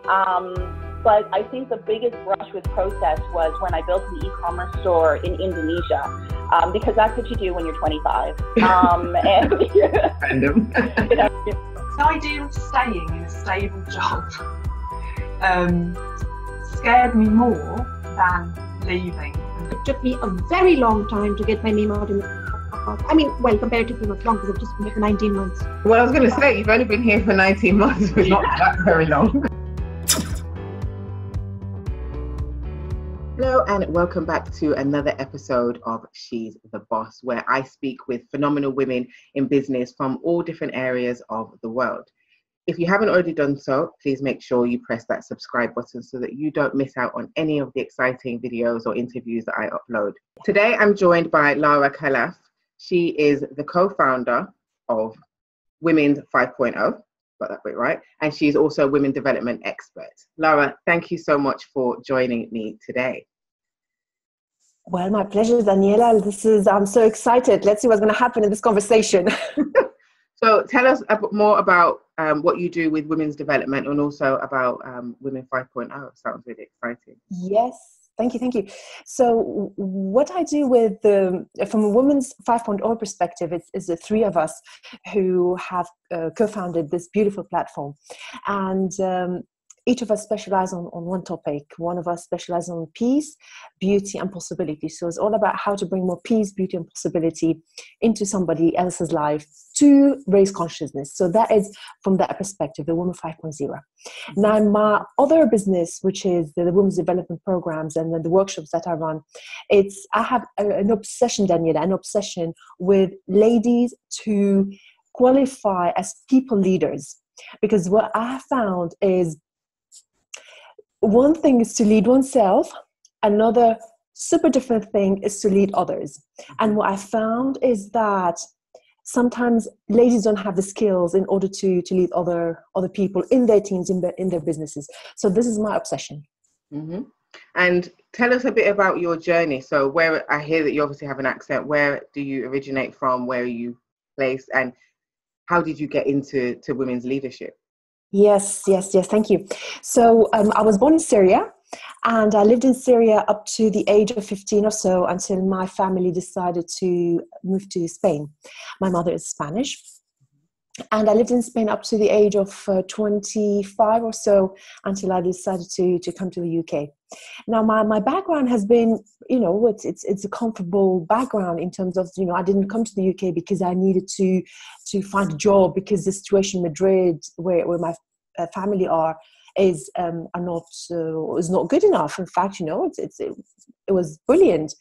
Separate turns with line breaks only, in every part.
But I think the biggest brush with process was when I built an e-commerce store in Indonesia, because that's what you do when you're 25.
Random.
The idea of staying in a stable job scared me more than leaving.
It took me a very long time to get my name out in the I mean, well, comparatively much longer because I've just been here for 19 months.
Well, I was going to say, you've only been here for 19 months, but not that very long. Hello and welcome back to another episode of She's the Boss, where I speak with phenomenal women in business from all different areas of the world. If you haven't already done so, please make sure you press that subscribe button so that you don't miss out on any of the exciting videos or interviews that I upload. Today, I'm joined by Lara Khalaf. She is the co-founder of Women's 5.0, got that bit right, and she's also a women development expert. Lara, thank you so much for joining me today.
Well, my pleasure, Daniela. I'm so excited. Let's see what's going to happen in this conversation.
So tell us a bit more about what you do with women's development and also about Women 5.0. Sounds really exciting.
Yes. Thank you. So what I do with from a Women's 5.0 perspective is the three of us who have co-founded this beautiful platform. And each of us specialize on one topic. One of us specializes on peace, beauty, and possibility. So it's all about how to bring more peace, beauty, and possibility into somebody else's life to raise consciousness. So that is from that perspective, the Woman 5.0. Now, my other business, which is the women's development programs and the workshops that I run, I have an obsession, Daniela, with ladies to qualify as people leaders. Because what I have found is one thing is to lead oneself, another super different thing is to lead others. And what I found is that sometimes ladies don't have the skills in order to lead other people in their teams, in their businesses. So this is my obsession.
Mm-hmm. And tell us a bit about your journey. So where I hear that you obviously have an accent, where do you originate from? Where are you placed? And how did you get into women's leadership?
Yes. Thank you. So I was born in Syria, and I lived in Syria up to the age of 15 or so until my family decided to move to Spain. My mother is Spanish, and I lived in Spain up to the age of 25 or so until I decided to come to the UK. Now, my background has been, it's a comfortable background in terms of, I didn't come to the UK because I needed to find a job, because the situation in Madrid, where my family is not good enough. In fact, it was brilliant.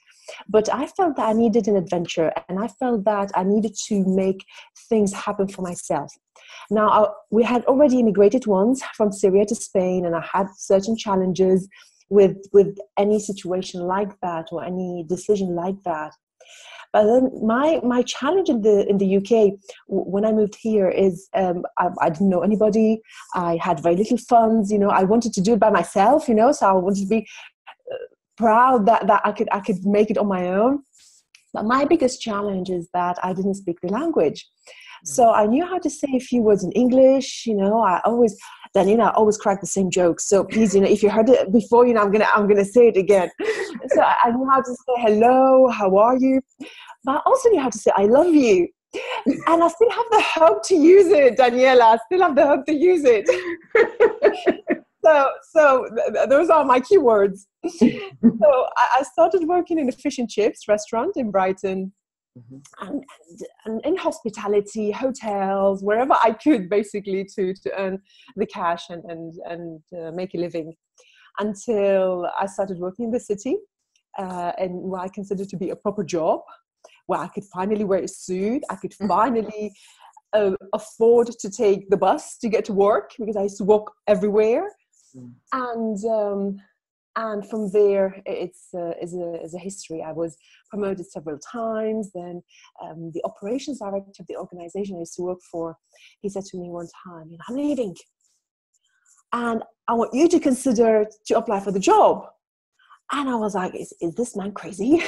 But I felt that I needed an adventure, and I felt that I needed to make things happen for myself. Now, we had already immigrated once from Syria to Spain, and I had certain challenges with any situation like that or any decision like that. But then my challenge in the UK when I moved here is I didn't know anybody. I had very little funds. I wanted to do it by myself. So I wanted to be proud that I could make it on my own. But my biggest challenge is that I didn't speak the language. So I knew how to say a few words in English. I always crack the same jokes. So please, if you heard it before, I'm gonna say it again. So I knew how to say hello, how are you? But I also knew how to say I love you. And I still have the hope to use it, Daniela. I still have the hope to use it. So those are my keywords. So I started working in a fish and chips restaurant in Brighton. Mm-hmm. And in hospitality, hotels, wherever I could, basically to earn the cash and make a living, until I started working in the city, and what I considered to be a proper job, where I could finally wear a suit. I could finally afford to take the bus to get to work, because I used to walk everywhere. And from there, it's a history. I was promoted several times. Then the operations director of the organization I used to work for, he said to me one time, I'm leaving, and I want you to consider to apply for the job. And I was like, is this man crazy?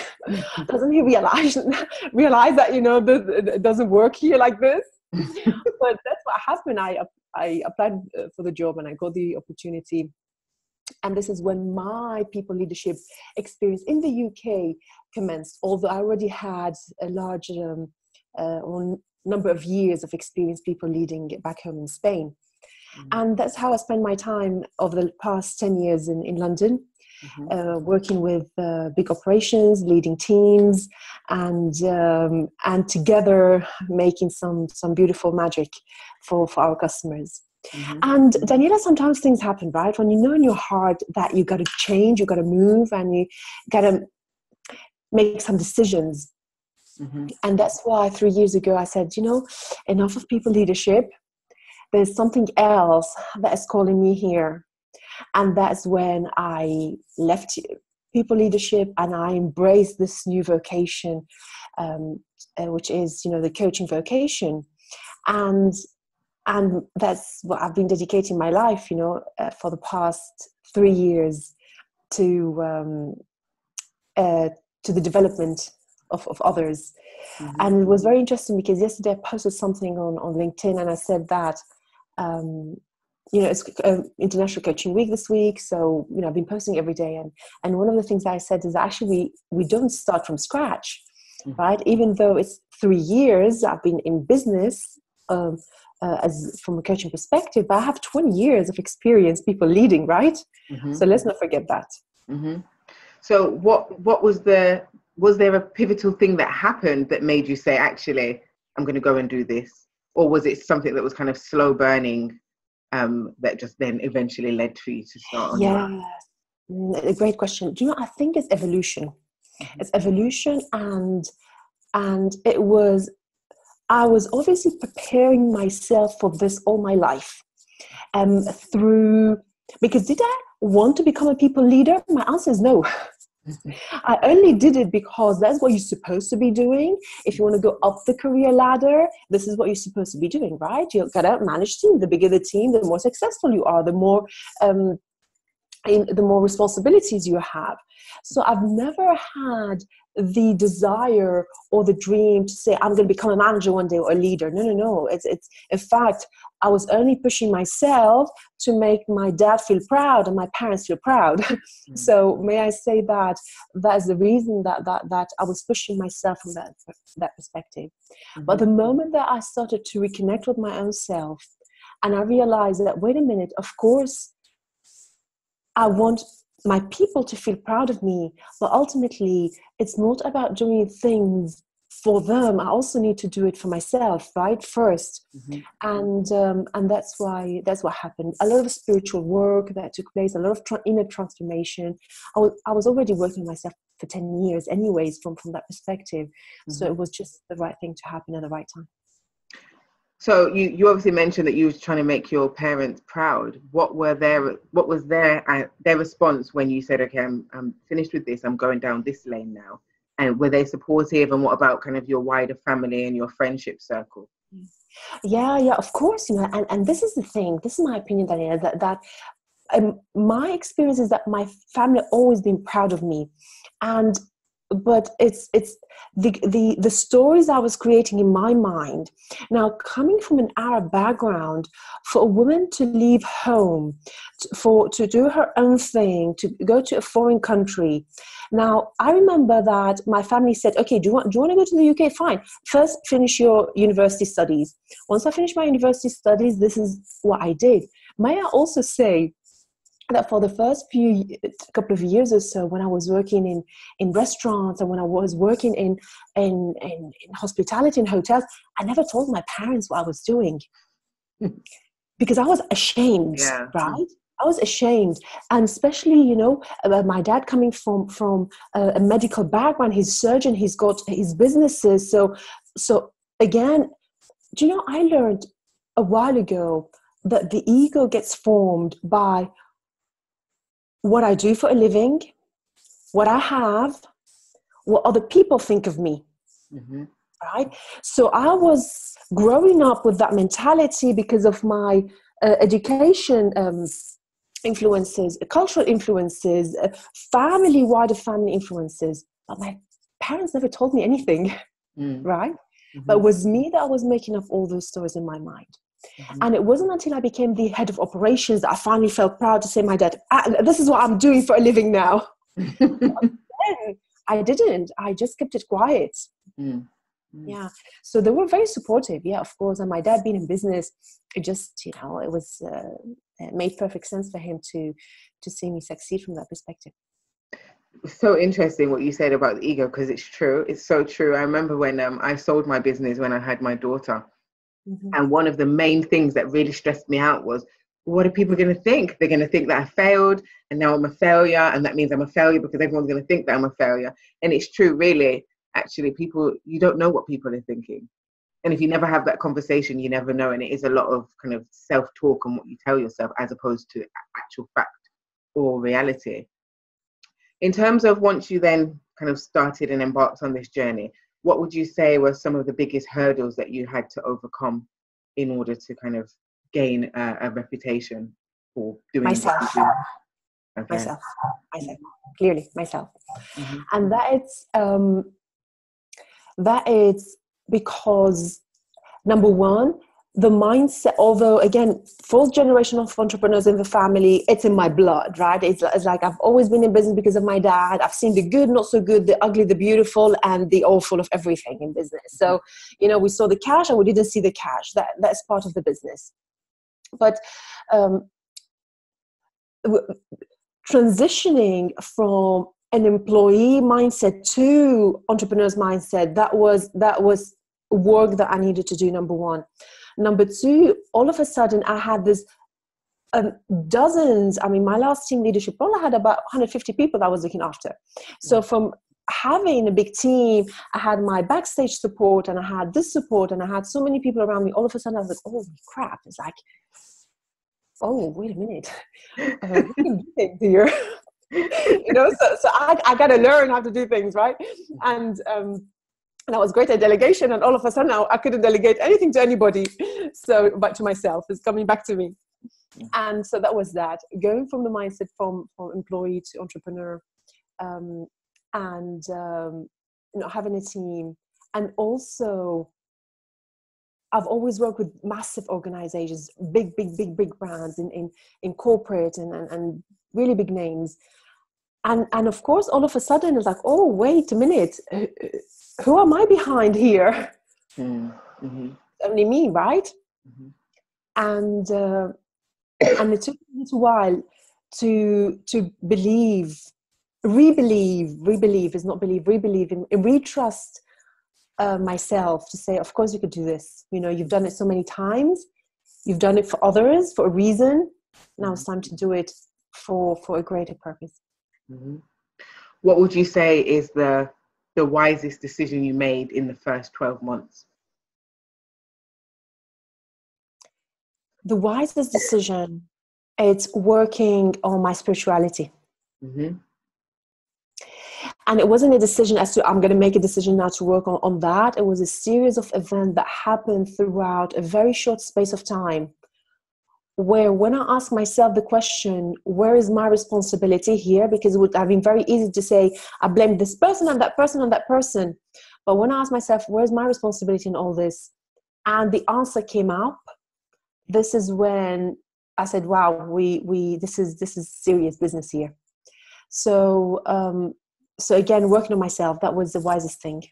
Doesn't he realize that, it doesn't work here like this? But that's what happened. I I applied for the job and I got the opportunity. And this is when my people leadership experience in the UK commenced, although I already had a large number of years of experience people leading back home in Spain. And that's how I spent my time over the past 10 years in London, working with big operations, leading teams, and together making some beautiful magic for our customers. And Daniela, sometimes things happen, right? When you know in your heart that you got to change, you got to move, and you got to make some decisions. And that's why 3 years ago I said, enough of people leadership. There's something else that is calling me here. And that's when I left people leadership and I embraced this new vocation, which is, the coaching vocation. And that's what I've been dedicating my life, for the past 3 years to the development of others. And it was very interesting because yesterday I posted something on LinkedIn and I said that, it's International Coaching Week this week. So, I've been posting every day. And one of the things that I said is actually we don't start from scratch, right? Even though it's 3 years I've been in business, as from a coaching perspective, but I have 20 years of experience people leading, right? So let's not forget that.
So what was there a pivotal thing that happened that made you say, actually, I'm going to go and do this? Or was it something that was kind of slow burning, that just then eventually led for you to start on your own?
A great question. Do you know, I think it's evolution. It's evolution, and I was obviously preparing myself for this all my life. Because did I want to become a people leader? My answer is no. I only did it because that's what you're supposed to be doing. If you want to go up the career ladder, this is what you're supposed to be doing, right? You've got to manage team. The bigger the team, the more successful you are, the more responsibilities you have. So I've never had the desire or the dream to say I'm going to become a manager one day or a leader. No. It's in fact, I was only pushing myself to make my dad feel proud and my parents feel proud. So may I say that is the reason that I was pushing myself from that perspective. But the moment that I started to reconnect with my own self, and I realized that, wait a minute, of course, I want my people to feel proud of me, but ultimately it's not about doing things for them. I also need to do it for myself, right? First. And that's what happened. A lot of spiritual work that took place, a lot of inner transformation. I was already working on myself for 10 years anyways from that perspective. So it was just the right thing to happen at the right time.
So you obviously mentioned that you were trying to make your parents proud. What was their response when you said, okay, I'm finished with this, I'm going down this lane now? And were they supportive? And what about kind of your wider family and your friendship circle?
Yeah, of course. And this is the thing. This is my opinion, Daniela, that my experience is that my family always been proud of me. But it's the stories I was creating in my mind. Now, coming from an Arab background, for a woman to leave home, to do her own thing, to go to a foreign country. Now, I remember that my family said, okay, do you want to go to the UK? Fine. First, finish your university studies. Once I finished my university studies, this is what I did. May I also say that for the first couple of years or so, when I was working in restaurants and when I was working in hospitality and hotels, I never told my parents what I was doing because I was ashamed, right? I was ashamed. And especially, my dad coming from a medical background, he's a surgeon, he's got his businesses. So again, I learned a while ago that the ego gets formed by what I do for a living, what I have, what other people think of me, right? So I was growing up with that mentality because of my education influences, cultural influences, wider family influences. But my parents never told me anything, right? But it was me that was making up all those stories in my mind. And it wasn't until I became the head of operations that I finally felt proud to say, my dad, this is what I'm doing for a living now. Then I didn't. I just kept it quiet. Yeah. So they were very supportive. Yeah, of course. And my dad being in business, it just, it was, it made perfect sense for him to see me succeed from that perspective.
So interesting what you said about the ego, because it's true. It's so true. I remember when I sold my business when I had my daughter. And one of the main things that really stressed me out was, what are people going to think? They're going to think that I failed and now I'm a failure. And that means I'm a failure because everyone's going to think that I'm a failure. And it's true, really. Actually, you don't know what people are thinking. And if you never have that conversation, you never know. And it is a lot of kind of self-talk and what you tell yourself as opposed to actual fact or reality. In terms of once you then kind of started and embarked on this journey, what would you say were some of the biggest hurdles that you had to overcome in order to kind of gain a reputation for doing
myself?
Okay.
Myself, clearly myself. And that is because, number one, the mindset, although again, fourth generation of entrepreneurs in the family, it's in my blood, right? It's like I've always been in business because of my dad. I've seen the good, not so good, the ugly, the beautiful, and the awful of everything in business. So, we saw the cash and we didn't see the cash. That's part of the business. But transitioning from an employee mindset to entrepreneur's mindset, that was work that I needed to do, number one. Number two, all of a sudden I had this dozens, my last team leadership role, I had about 150 people that I was looking after. So from having a big team, I had my backstage support and I had this support and I had so many people around me. All of a sudden I was like, oh crap. It's like, oh, wait a minute. We can do things here. So I got to learn how to do things, right? And I was great at delegation, and all of a sudden I couldn't delegate anything to anybody. So, but to myself, it's coming back to me. And so that was that, going from the mindset from employee to entrepreneur, and having a team. And also, I've always worked with massive organizations, big brands in corporate and really big names. And of course, all of a sudden it's like, oh, wait a minute. Who am I behind here? Only me, right? And it took me a little while to believe, re-believe is not believe, re-believe, and re-trust myself to say, of course you could do this. You've done it so many times. You've done it for others for a reason. Now it's time to do it for a greater purpose.
What would you say is the wisest decision you made in the first 12 months?
The wisest decision, it's working on my spirituality. And it wasn't a decision as to, I'm going to make a decision now to work on that. It was a series of events that happened throughout a very short space of time, where when I ask myself the question, where is my responsibility here? Because it would have been very easy to say, I blame this person and that person and that person. But when I asked myself, where's my responsibility in all this? And the answer came up. This is when I said, wow, this is serious business here. So again, working on myself, that was the wisest thing.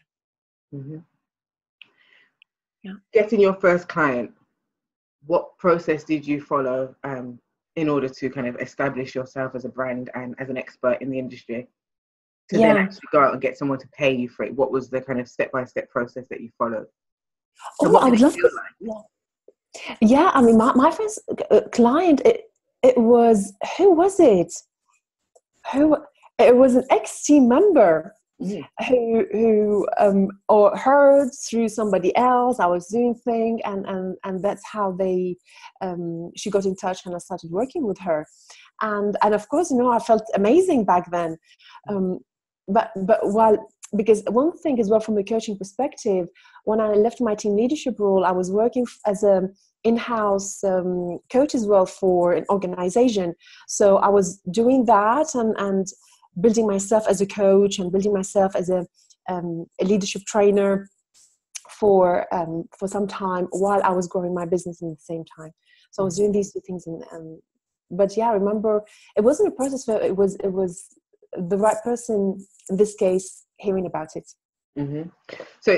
Yeah.
Getting your first client, what process did you follow in order to kind of establish yourself as a brand and as an expert in the industry to then actually go out and get someone to pay you for it? What was the kind of step-by-step process that you followed?
Oh, I would love to. Yeah, my first client, it was, who was it? It was an ex-team member who or heard through somebody else I was doing thing, and that's how she got in touch and I started working with her, and of course I felt amazing back then, but because one thing as well from the coaching perspective, when I left my team leadership role, I was working as a in-house coach as well for an organization. So I was doing that and building myself as a coach and building myself as a leadership trainer for some time while I was growing my business in the same time. So I was doing these two things, but yeah, I remember it wasn't a process where it was the right person in this case hearing about it.
So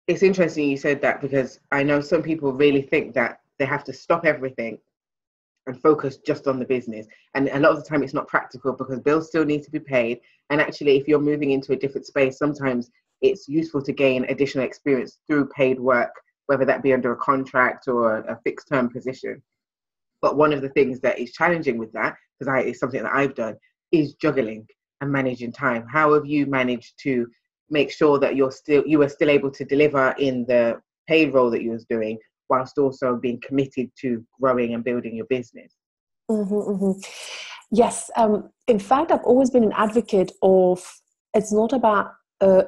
it's interesting you said that, because I know some people really think that they have to stop everything and focus just on the business, and a lot of the time it's not practical because bills still need to be paid. And actually, if you're moving into a different space, sometimes it's useful to gain additional experience through paid work, whether that be under a contract or a fixed term position. But one of the things that is challenging with that, because it's something that I've done, is juggling and managing time. How have you managed to make sure that you were still able to deliver in the paid role that you was doing, whilst also being committed to growing and building your business?
Yes. In fact, I've always been an advocate of, it's not about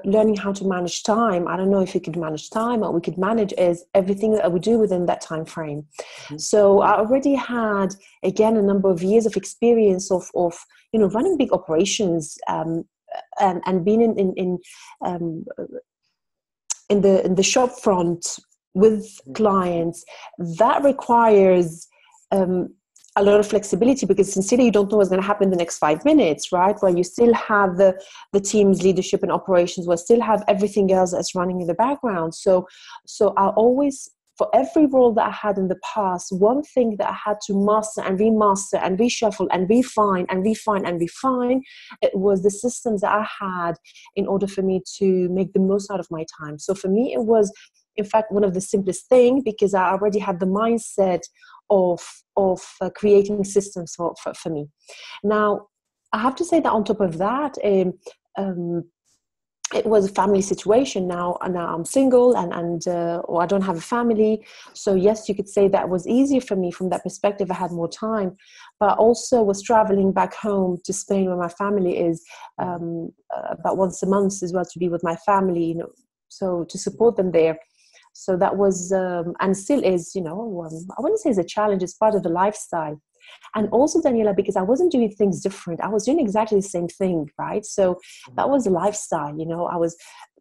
learning how to manage time. I don't know if we could manage time, or we could manage is everything that we do within that time frame. So I already had, again, a number of years of experience of running big operations, and being in the shop front with clients. That requires a lot of flexibility, because sincerely you don't know what's going to happen in the next 5 minutes, right? Where you still have the team's leadership and operations, where still have everything else that's running in the background. So I always, for every role that I had in the past, one thing that I had to master and remaster and reshuffle and refine, it was the systems that I had in order for me to make the most out of my time. So for me, it was, in fact, one of the simplest things, because I already had the mindset of creating systems for me. Now, I have to say that on top of that, it was a family situation. Now I'm single or I don't have a family. So yes, you could say that was easier for me from that perspective. I had more time, but also was traveling back home to Spain, where my family is, about once a month as well, to be with my family, so to support them there. So that was, and still is, I wouldn't say it's a challenge, it's part of the lifestyle. And also, Daniela, because I wasn't doing things different, I was doing exactly the same thing, right? So that was a lifestyle, I was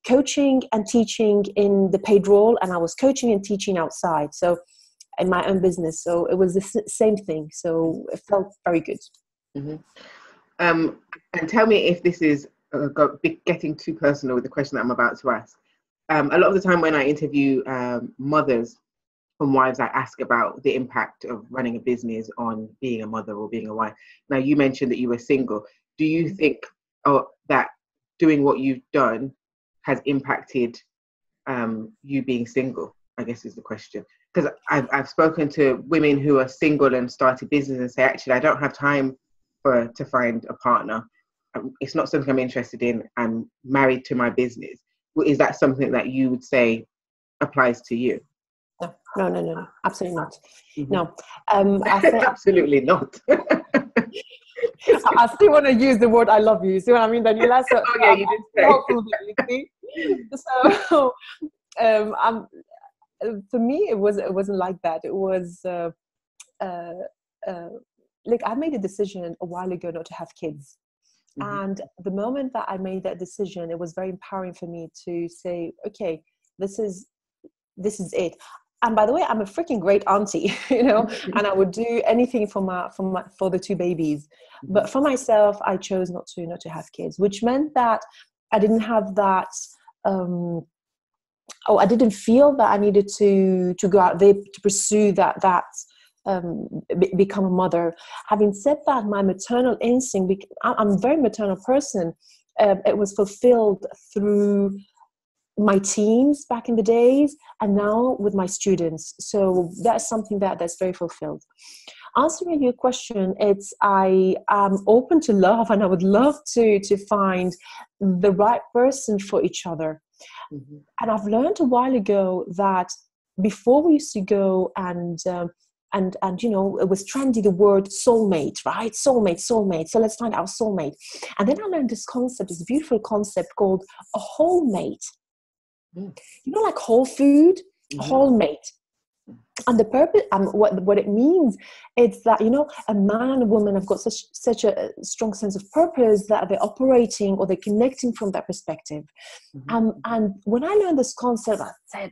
coaching and teaching in the paid role, and I was coaching and teaching outside, so in my own business. So it was the same thing. So it felt very good.
And tell me if this is getting too personal with the question that I'm about to ask. A lot of the time when I interview mothers and wives, I ask about the impact of running a business on being a mother or being a wife. Now, you mentioned that you were single. Do you think that doing what you've done has impacted you being single, I guess is the question? Because I've spoken to women who are single and started business and say, actually, I don't have time to find a partner. It's not something I'm interested in. I'm married to my business. Is that something that you would say applies to you?
No, absolutely not. No,
I think absolutely not.
I still want to use the word "I love you." See what I mean, Daniela? So,
yeah, you did
say. So, for me, it wasn't like that. It was like I made a decision a while ago not to have kids. And the moment that I made that decision, it was very empowering for me to say, okay, this is it. And by the way, I'm a freaking great auntie, and I would do anything for the two babies. But for myself, I chose not to have kids, which meant that I didn't have that. I didn't feel that I needed to go out there to pursue that become a mother. Having said that, my maternal instinct, I'm a very maternal person, it was fulfilled through my teams back in the days, and now with my students. So that's something that's very fulfilled. Answering your question, I am open to love, and I would love to find the right person for each other. And I've learned a while ago that before we used to go and it was trendy, the word soulmate, right? Soulmate. So let's find our soulmate. And then I learned this beautiful concept called a whole mate. Like whole food, a whole mate. And the purpose, what it means, it's that, you know, a man and a woman have got such a strong sense of purpose that they're operating or they're connecting from that perspective. And when I learned this concept, I said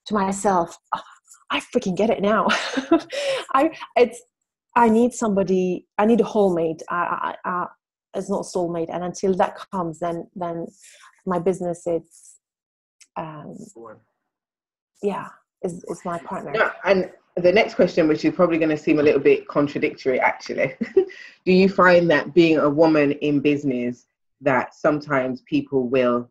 to myself, oh, I freaking get it now. I need somebody, I need a wholemate. It's not a soulmate. And until that comes, then my business, it's, is my partner.
Yeah, and the next question, which is probably going to seem a little bit contradictory, actually. Do you find that being a woman in business, that sometimes people will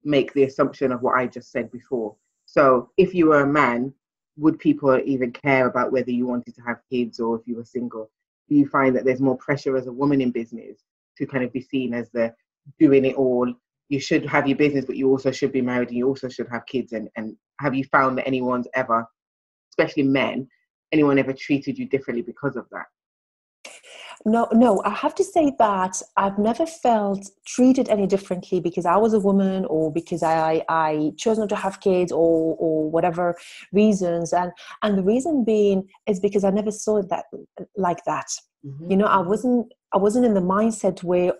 make the assumption of what I just said before? So if you were a man, would people even care about whether you wanted to have kids or if you were single? Do you find that there's more pressure as a woman in business to kind of be seen as the doing it all? You should have your business, but you also should be married and you also should have kids. And have you found that anyone's ever, especially men, anyone ever treated you differently because of that?
No, I have to say that I've never felt treated any differently because I was a woman or because I chose not to have kids or whatever reasons. And the reason being is because I never saw it that like that. You know, I wasn't in the mindset where,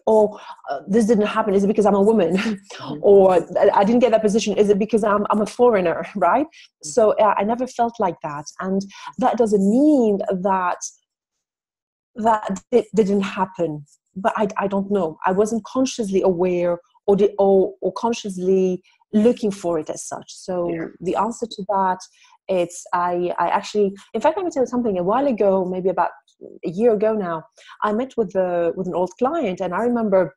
this didn't happen. Is it because I'm a woman? Or I didn't get that position? Is it because I'm a foreigner, right? So I never felt like that. And that doesn't mean that it didn't happen. But I don't know. I wasn't consciously aware or consciously looking for it as such. So the answer to that, it's I actually, in fact, let me tell you something. A while ago, maybe about a year ago now, I met with an old client, and I remember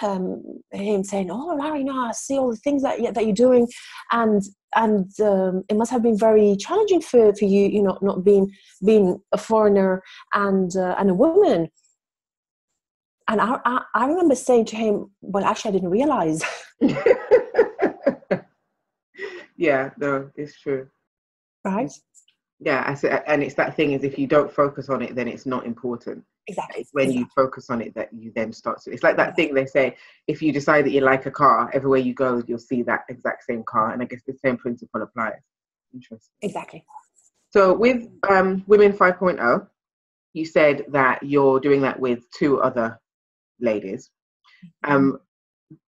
him saying, "Oh, Lara, you know, I see all the things that you're doing, and it must have been very challenging for you, you know, not being a foreigner and a woman." And I remember saying to him, "Well, actually, I didn't realize."
Yeah, no, it's true.
Right?
Yeah, and it's that thing is, if you don't focus on it, then it's not important.
Exactly.
It's when you focus on it that you then start to. It's like that thing they say: if you decide that you like a car, everywhere you go, you'll see that exact same car. And I guess the same principle applies. Interesting.
Exactly.
So with Women 5.0, you said that you're doing that with 2 other ladies.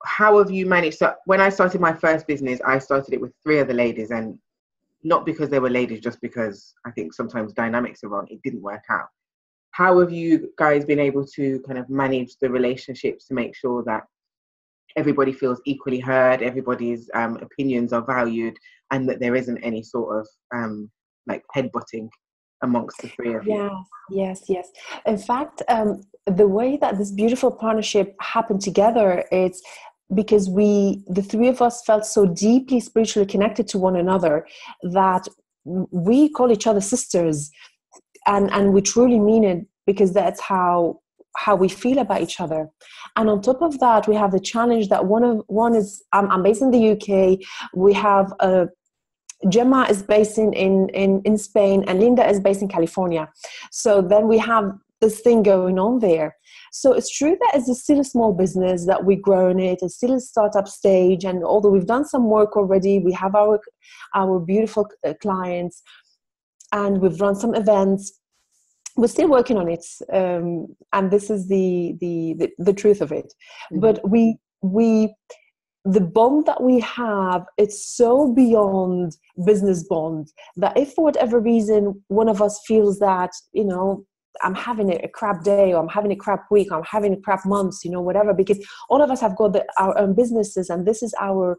How have you managed? So when I started my first business, I started it with 3 other ladies, and not because they were ladies, just because I think sometimes dynamics are wrong. It didn't work out. How have you guys been able to kind of manage the relationships to make sure that everybody feels equally heard, everybody's opinions are valued, and that there isn't any sort of like headbutting amongst the 3 of you?
Yes. In fact, the way that this beautiful partnership happened together, it's because the 3 of us felt so deeply spiritually connected to one another that we call each other sisters, and we truly mean it, because that's how we feel about each other. And on top of that, we have the challenge that one is I'm based in the UK. We have Gemma is based in Spain, and Linda is based in California. So then we have this thing going on there. So it's true that it's still a small business, that we've grown it. It's still a startup stage. And although we've done some work already, we have our beautiful clients, and we've run some events. We're still working on it. And this is the truth of it. But the bond that we have, it's so beyond business bond that if for whatever reason one of us feels that, you know, I'm having a crap day, or I'm having a crap week, or I'm having a crap month, you know, whatever, because all of us have got our own businesses and this is our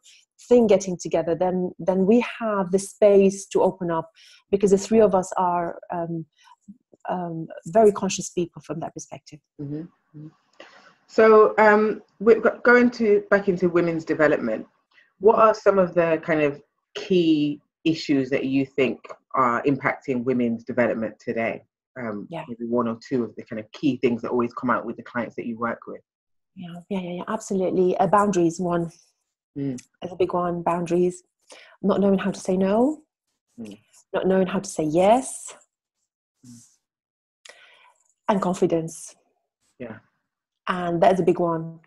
thing getting together, then we have the space to open up, because the 3 of us are very conscious people from that perspective.
So we're going back into women's development. What are some of the kind of key issues that you think are impacting women's development today? Maybe 1 or 2 of the kind of key things that always come out with the clients that you work with.
Yeah, absolutely. Boundaries, one. Is a big one. Boundaries. Not knowing how to say no. Not knowing how to say yes. And confidence. Yeah. And that's a big one.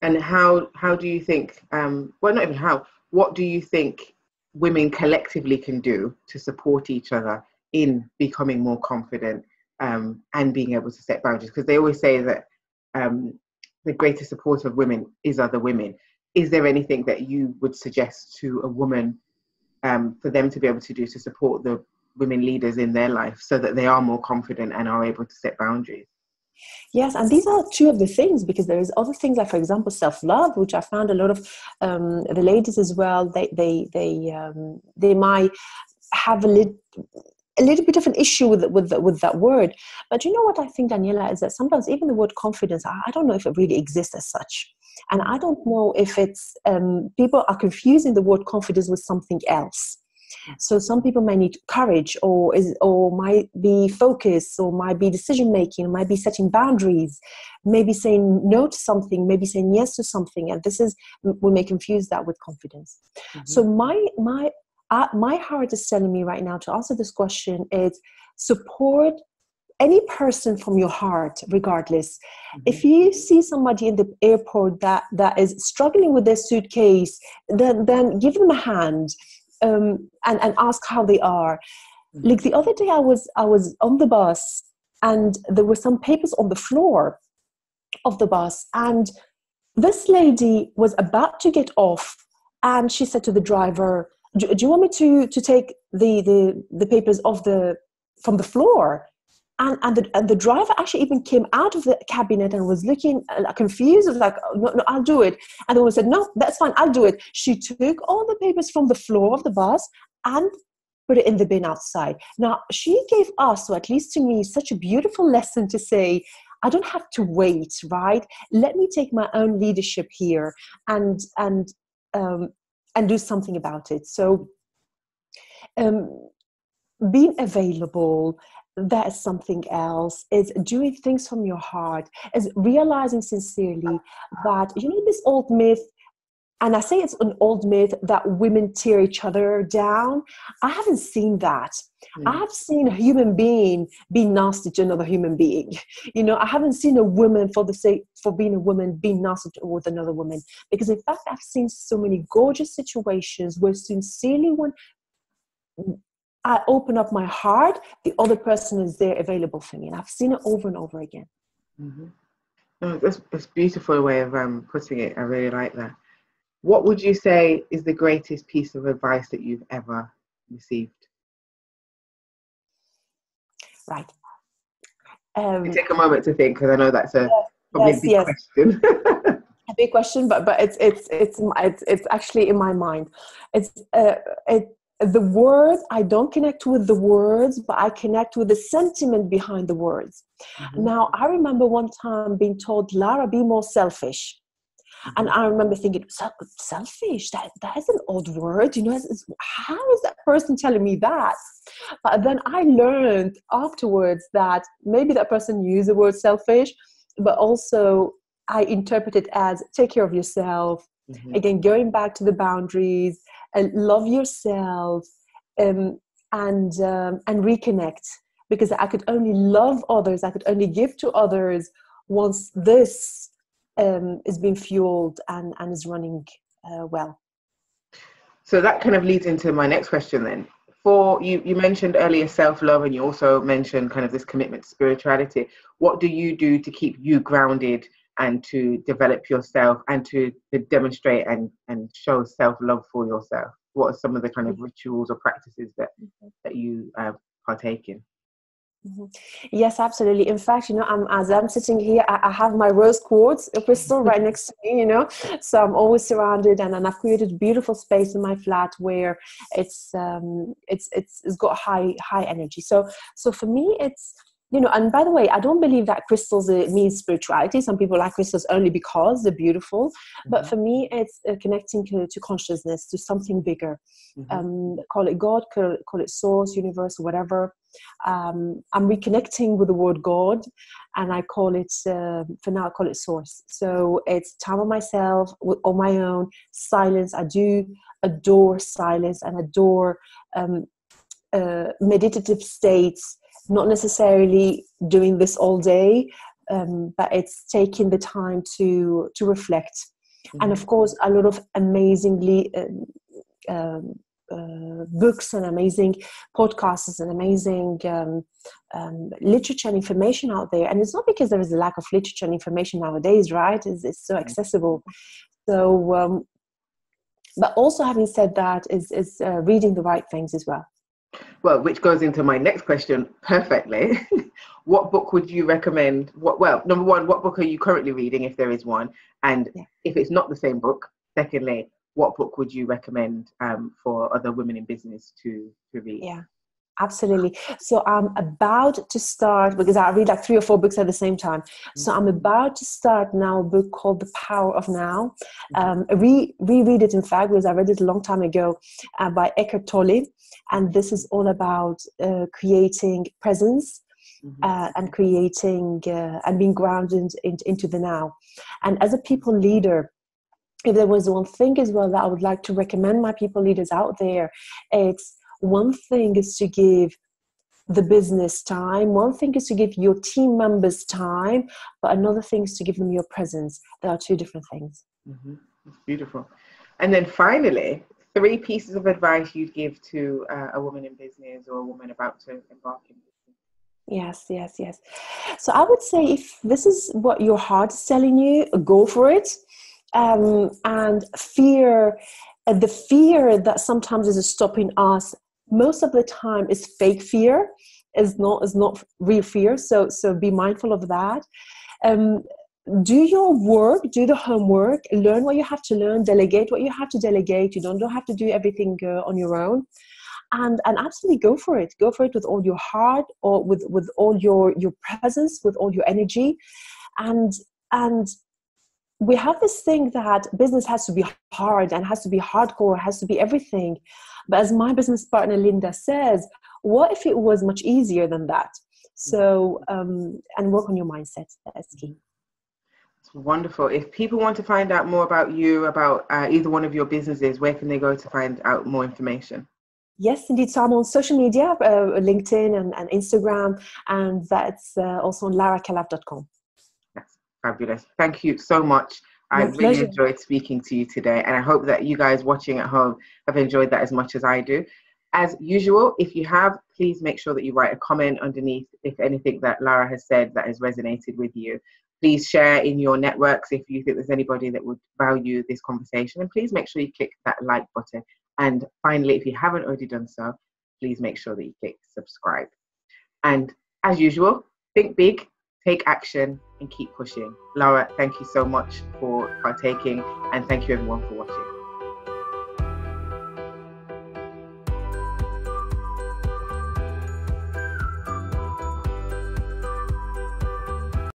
And how do you think, well, not even how, what do you think women collectively can do to support each other in becoming more confident, and being able to set boundaries? Because they always say that the greatest support of women is other women. Is there anything that you would suggest to a woman for them to be able to do to support the women leaders in their life so that they are more confident and are able to set boundaries?
Yes, and these are two of the things, because there is other things like, for example, self-love, which I found a lot of the ladies as well. They might have a little bit of an issue with that word. But you know what I think, Daniela, is that sometimes even the word confidence, I don't know if it really exists as such. And I don't know if it's, people are confusing the word confidence with something else. So some people may need courage, or might be focus, or might be decision making, might be setting boundaries, maybe saying no to something, maybe saying yes to something. And we may confuse that with confidence. Mm-hmm. So my heart is telling me right now to answer this question is support any person from your heart, regardless. Mm-hmm. If you see somebody in the airport that is struggling with their suitcase, then give them a hand. And ask how they are. Mm-hmm. Like the other day, I was on the bus, and there were some papers on the floor of the bus, and this lady was about to get off, and she said to the driver, "Do you want me to take the papers from the floor?" And the driver actually even came out of the cabinet and was looking confused. Was like, no, I'll do it. And the woman said, no, that's fine, I'll do it. She took all the papers from the floor of the bus and put it in the bin outside. Now, she gave us, or at least to me, such a beautiful lesson to say, I don't have to wait, right? Let me take my own leadership here and do something about it. So being available, that is something else. Is doing things from your heart, is realizing sincerely that, this old myth, and I say it's an old myth, that women tear each other down. I haven't seen that. I have seen a human being be nasty to another human being. I haven't seen a woman for being a woman being nasty with another woman. Because in fact, I've seen so many gorgeous situations where sincerely, when I open up my heart, the other person is there available for me. And I've seen it over and over again.
Mm-hmm. No, that's a beautiful way of putting it. I really like that. What would you say is the greatest piece of advice that you've ever received?
Right.
Take a moment to think, because I know that's probably a big question.
A big question, but it's actually in my mind. The words, I don't connect with the words, but I connect with the sentiment behind the words. Mm-hmm. Now, I remember one time being told, Lara, be more selfish. Mm-hmm. And I remember thinking, selfish? That is an odd word. How is that person telling me that? But then I learned afterwards that maybe that person used the word selfish, but also I interpret it as take care of yourself. Mm-hmm. Again, going back to the boundaries, and love yourself, and reconnect, because I could only love others, I could only give to others once this is being fueled and is running well.
So that kind of leads into my next question then. For you mentioned earlier self-love, and you also mentioned kind of this commitment to spirituality. What do you do to keep you grounded and to develop yourself and to demonstrate and show self-love for yourself? What are some of the kind of rituals or practices that you partake in?
Mm-hmm. Yes, absolutely. In fact, as I'm sitting here, I have my rose quartz crystal right next to me, so I'm always surrounded, and I've created a beautiful space in my flat where it's got high energy. So for me, it's, and by the way, I don't believe that crystals mean spirituality. Some people like crystals only because they're beautiful. Mm-hmm. But for me, it's connecting to consciousness, to something bigger. Mm-hmm. Call it God, call it source, universe, whatever. I'm reconnecting with the word God, and I call it, for now, I call it source. So it's time on myself, on my own, silence. I do adore silence and adore meditative states. Not necessarily doing this all day, but it's taking the time to reflect. Mm-hmm. And of course, a lot of amazingly books and amazing podcasts and amazing literature and information out there. And it's not because there is a lack of literature and information nowadays, right? It's so accessible. So, but also having said that, is reading the right things as well.
Well, which goes into my next question perfectly. What book would you recommend? Number one, what book are you currently reading, if there is one? And if it's not the same book, secondly, what book would you recommend for other women in business to read?
Yeah, absolutely. So I'm about to start, because I read like 3 or 4 books at the same time. So I'm about to start now a book called The Power of Now. Reread it, in fact, because I read it a long time ago by Eckhart Tolle. And this is all about creating presence and creating and being grounded into the now. And as a people leader, if there was one thing as well that I would like to recommend my people leaders out there, it's one thing is to give the business time, one thing is to give your team members time, but another thing is to give them your presence. There are 2 different things.
That's beautiful. And then finally, 3 pieces of advice you'd give to a woman in business or a woman about to embark in business.
Yes. So I would say, if this is what your heart is telling you, go for it. And fear, the fear that sometimes is stopping us, most of the time is fake fear, is not real fear. So be mindful of that. Do your work, do the homework, learn what you have to learn, delegate what you have to delegate. You don't have to do everything on your own. And absolutely go for it. Go for it with all your heart, or with all your presence, with all your energy. And we have this thing that business has to be hard and has to be hardcore, has to be everything. But as my business partner Linda says, what if it was much easier than that? So, and work on your mindset. That's key.
It's wonderful. If people want to find out more about you, about either one of your businesses, where can they go to find out more information?
Yes, indeed. So I'm on social media, LinkedIn and Instagram, and that's also on larakhalaf.com.
That's fabulous. Thank you so much. I really enjoyed speaking to you today, and I hope that you guys watching at home have enjoyed that as much as I do. As usual, if you have, please make sure that you write a comment underneath if anything that Lara has said that has resonated with you. Please share in your networks if you think there's anybody that would value this conversation, and please make sure you click that like button. And finally, if you haven't already done so, please make sure that you click subscribe. And as usual, think big, take action, and keep pushing. Lara, thank you so much for partaking, and thank you everyone for watching.